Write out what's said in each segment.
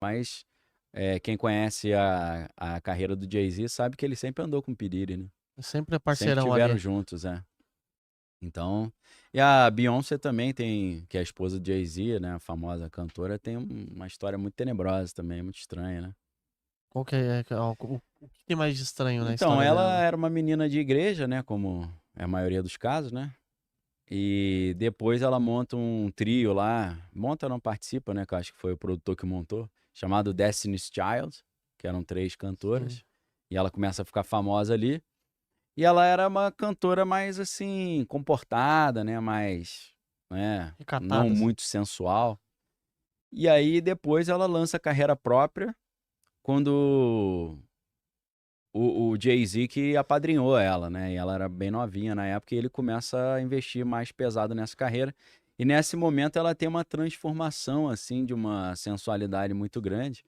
Mas quem conhece a carreira do Jay-Z sabe que ele sempre andou com o P. Diddy, né? Sempre é Sempre parceirão tiveram ali. juntos, Então, e a Beyoncé também tem, que é a esposa do Jay-Z, né? A famosa cantora, tem uma história muito tenebrosa também, muito estranha, né? Qual que é, o que tem mais de estranho na Então, história ela dela? era uma menina de igreja, né? Como é a maioria dos casos, né? E depois ela monta um trio lá, monta não participa, né? Que eu acho que foi o produtor que montou, chamado Destiny's Child, que eram 3 Sim. cantoras. E ela começa a ficar famosa ali. E ela era uma cantora mais assim, comportada, né? Mais, né? Não Recatadas. muito sensual. E aí depois ela lança carreira própria quando o Jay-Z que apadrinhou ela, né? E ela era bem novinha na época e ele começa a investir mais pesado nessa carreira. E nesse momento ela tem uma transformação assim de uma sensualidade muito grande,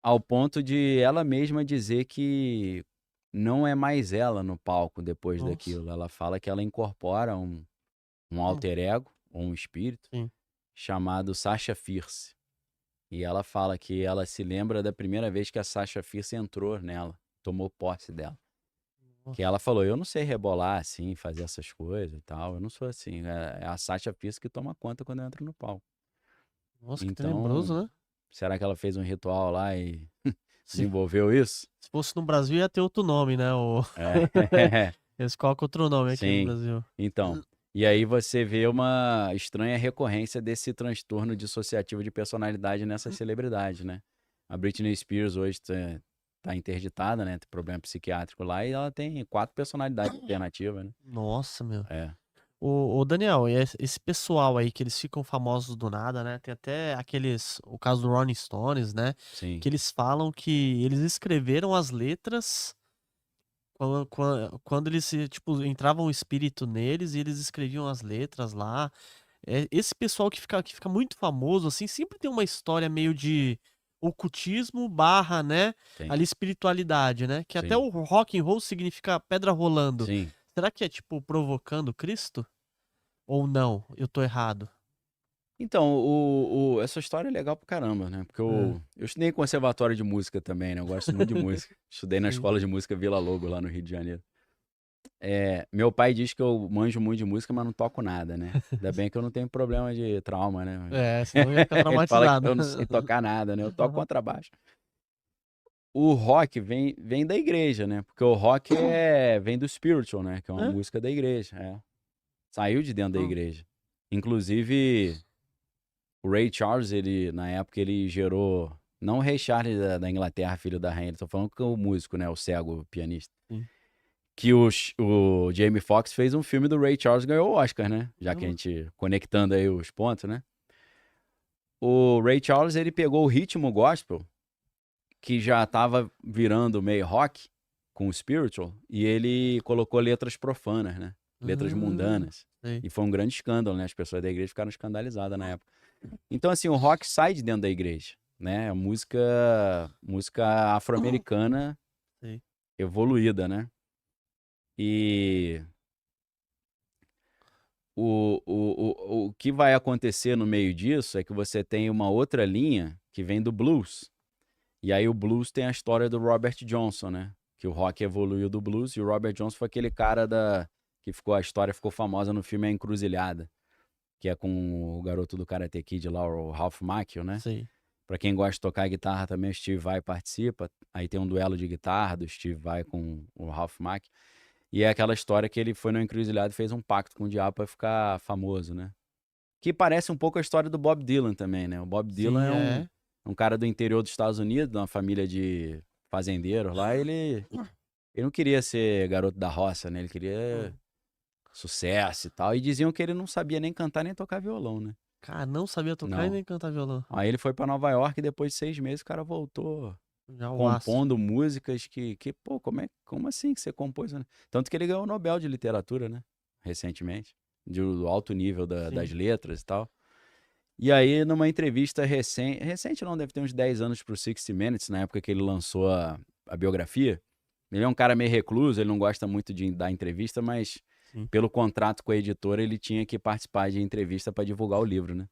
ao ponto de ela mesma dizer que não é mais ela no palco depois Nossa. daquilo. Ela fala que ela incorpora um Hum, alter ego, ou um espírito, sim. chamado Sasha Fierce. E ela fala que ela se lembra da primeira vez que a Sasha Fierce entrou nela, tomou posse dela. Que Nossa. ela falou: eu não sei rebolar assim, fazer essas coisas e tal, eu não sou assim. É a Sasha Fierce que toma conta quando eu entro no palco. Nossa, que Então, tenebroso, né? será que ela fez um ritual lá e Se, desenvolveu isso? se fosse no Brasil ia ter outro nome, né? É. Eles colocam outro nome aqui no Sim. Brasil. Então, e aí você vê uma estranha recorrência desse transtorno dissociativo de personalidade nessas celebridades, né? A Britney Spears hoje tá interditada, né? Tem problema psiquiátrico lá e ela tem 4 personalidades alternativas, né? Nossa, meu. É, O Daniel, e esse pessoal aí que eles ficam famosos do nada, né? Tem até o caso do Rolling Stones, né? sim, Que eles falam que eles escreveram as letras quando eles, tipo, entrava um espírito neles e eles escreviam as letras lá. Esse pessoal que fica muito famoso, assim, sempre tem uma história meio de ocultismo barra, né? tem, Ali espiritualidade, né? Que até sim, o rock and roll significa pedra rolando. sim. Será que é, tipo, provocando Cristo? Ou não? Eu tô errado. Então, essa história é legal pra caramba, né? Porque É, eu estudei em conservatório de música também, né? Eu gosto muito de música. Estudei na sim. escola de música Vila Lobo, lá no Rio de Janeiro. Meu pai diz que eu manjo muito de música, mas não toco nada, né? Ainda bem que eu não tenho problema de trauma, né? É, senão eu ia ficar Ele fala que traumatizado. eu não sei tocar nada, né? Eu toco contrabaixo. O rock vem da igreja, né? Porque o rock vem do spiritual, né? Que é uma É? música da igreja. Saiu de dentro da Hum. igreja. Inclusive, o Ray Charles, ele, na época, ele gerou. Não o Ray Charles da Inglaterra, filho da rainha, tô falando que o músico, né? O cego, o pianista. Sim. Que o Jamie Foxx fez um filme do Ray Charles e ganhou o Oscar, né? Já que a Caramba. gente conectando aí os pontos, né? O Ray Charles, ele pegou o ritmo gospel, que já tava virando meio rock, com o spiritual, e ele colocou letras profanas, né? Letras mundanas. Sei. E foi um grande escândalo, né? As pessoas da igreja ficaram escandalizadas na época. Então, assim, o rock sai de dentro da igreja, né? A música afro-americana Sei. evoluída, né? E o que vai acontecer no meio disso é que você tem uma outra linha que vem do blues. E aí o blues tem a história do Robert Johnson, né? Que o rock evoluiu do blues e o Robert Johnson foi aquele cara que a história ficou famosa no filme A Encruzilhada, que é com o garoto do Karate Kid lá, o Ralph Macchio, né? Sei. Pra quem gosta de tocar guitarra também, o Steve Vai participa. Aí tem um duelo de guitarra do Steve Vai com o Ralph Macchio. E é aquela história que ele foi no encruzilhado e fez um pacto com o diabo pra ficar famoso, né? Que parece um pouco a história do Bob Dylan também, né? O Bob Dylan Sim, é é. um cara do interior dos Estados Unidos, de uma família de fazendeiros lá. Ele não queria ser garoto da roça, né? Ele queria Hum. sucesso e tal. E diziam que ele não sabia nem cantar nem tocar violão, né? Cara, não sabia tocar e Não. nem cantar violão. Aí ele foi pra Nova York e depois de 6 meses o cara voltou Já o astro. compondo músicas pô, como assim que você compôs, né? Tanto que ele ganhou o Nobel de Literatura, né? Recentemente. Do alto nível das Sim. letras e tal. E aí, numa entrevista recente não, deve ter uns 10 anos pro 60 Minutes, na época que ele lançou a biografia. Ele é um cara meio recluso, ele não gosta muito de dar entrevista, mas Sim. pelo contrato com a editora ele tinha que participar de entrevista para divulgar o livro, né?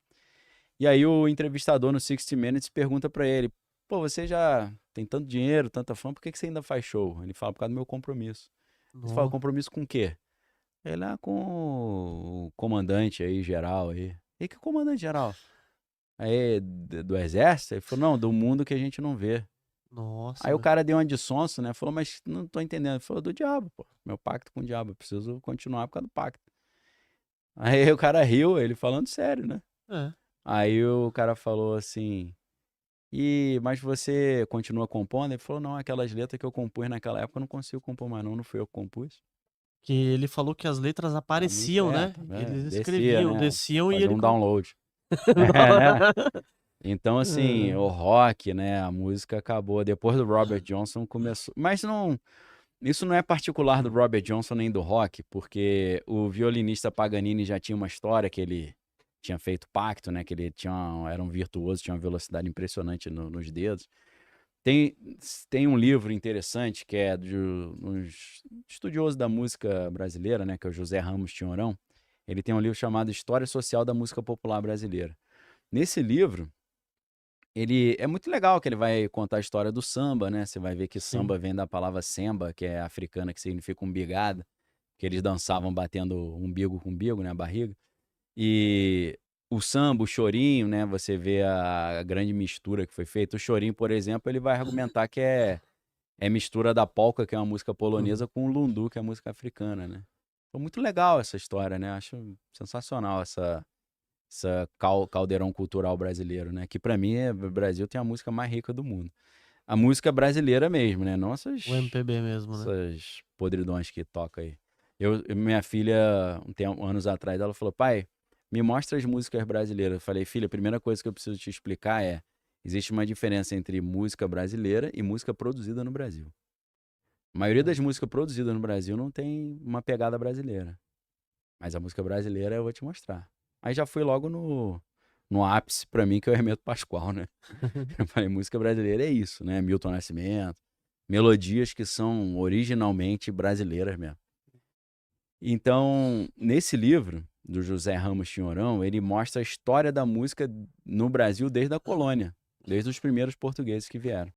E aí o entrevistador no 60 Minutes pergunta pra ele, pô, você já tem tanto dinheiro, tanta fama, por que que você ainda faz show? Ele fala, por causa do meu compromisso. Ele fala, Nó. compromisso com o quê? Ele, com o comandante aí, geral aí. E que comandante geral? Aí, do exército? Ele falou, não, do mundo que a gente não vê. Nossa, Aí o velho. cara deu uma de sonso, né? Falou, mas não tô entendendo. Ele falou, do diabo, pô. Meu pacto com o diabo. Eu preciso continuar por causa do pacto. Aí o cara riu, ele falando sério, né? É. Aí o cara falou assim, mas você continua compondo? Ele falou, não, aquelas letras que eu compus naquela época eu não consigo compor mais não fui eu que compus. Que ele falou que as letras A música, apareciam, né? tá Que vendo? eles Descia, escreviam, né? desciam e Fazer ele um download. Então, assim, o rock, né, a música acabou. Depois do Robert Johnson começou. Mas não, isso não é particular do Robert Johnson nem do rock, porque o violinista Paganini já tinha uma história que ele tinha feito pacto, né, que ele era um virtuoso, tinha uma velocidade impressionante nos dedos. Tem, tem um livro interessante que é de um estudioso da música brasileira, né, que é o José Ramos Tinhorão. Ele tem um livro chamado História Social da Música Popular Brasileira. Nesse livro, ele é muito legal que ele vai contar a história do samba, né? Você vai ver que Sim. samba vem da palavra semba, que é africana, que significa umbigada, que eles dançavam batendo umbigo com umbigo, né? A barriga. E o samba, o chorinho, né? Você vê a grande mistura que foi feita. O chorinho, por exemplo, ele vai argumentar que é mistura da polca, que é uma música polonesa, com o lundu, que é a música africana, né? Foi muito legal essa história, né? Acho sensacional essa caldeirão cultural brasileiro, né? Que pra mim, o Brasil tem a música mais rica do mundo. A música brasileira mesmo, né? Não O MPB mesmo, né? essas podridões que toca aí. Minha filha, anos atrás, ela falou, pai, me mostra as músicas brasileiras. Eu falei, filha, a primeira coisa que eu preciso te explicar existe uma diferença entre música brasileira e música produzida no Brasil. A maioria das músicas produzidas no Brasil não tem uma pegada brasileira. Mas a música brasileira eu vou te mostrar. Aí já fui logo no ápice pra mim, que é o Hermeto Pascoal, né? Eu falei, música brasileira é isso, né? Milton Nascimento. Melodias que são originalmente brasileiras mesmo. Então, nesse livro, do José Ramos Tinhorão, ele mostra a história da música no Brasil desde a colônia, desde os primeiros portugueses que vieram.